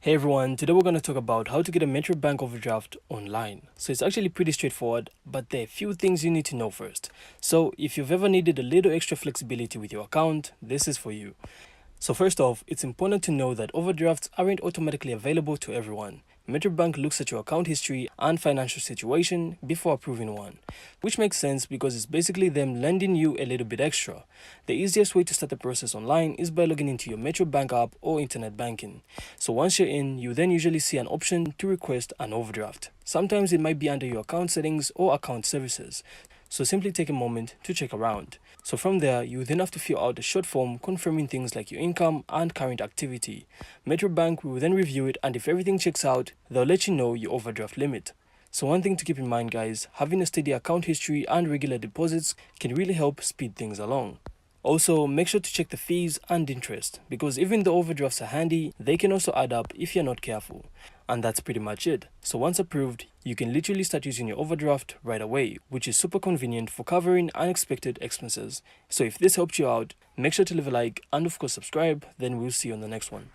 Hey everyone, today we're going to talk about how to get a Metro Bank overdraft online. So it's actually pretty straightforward, but there are a few things you need to know first. So if you've ever needed a little extra flexibility with your account, this is for you. So first off, it's important to know that overdrafts aren't automatically available to everyone. Metrobank looks at your account history and financial situation before approving one, which makes sense because it's basically them lending you a little bit extra. The easiest way to start the process online is by logging into your Metrobank app or internet banking. So once you're in, you then usually see an option to request an overdraft. Sometimes it might be under your account settings or account services. So simply take a moment to check around. So from there, you then have to fill out a short form confirming things like your income and current activity. Metrobank will then review it, and if everything checks out, they'll let you know your overdraft limit. So one thing to keep in mind, guys, having a steady account history and regular deposits can really help speed things along. Also, make sure to check the fees and interest, because even though overdrafts are handy, they can also add up if you're not careful. And that's pretty much it. So once approved, you can literally start using your overdraft right away, which is super convenient for covering unexpected expenses. So if this helped you out, make sure to leave a like and of course subscribe, then we'll see you on the next one.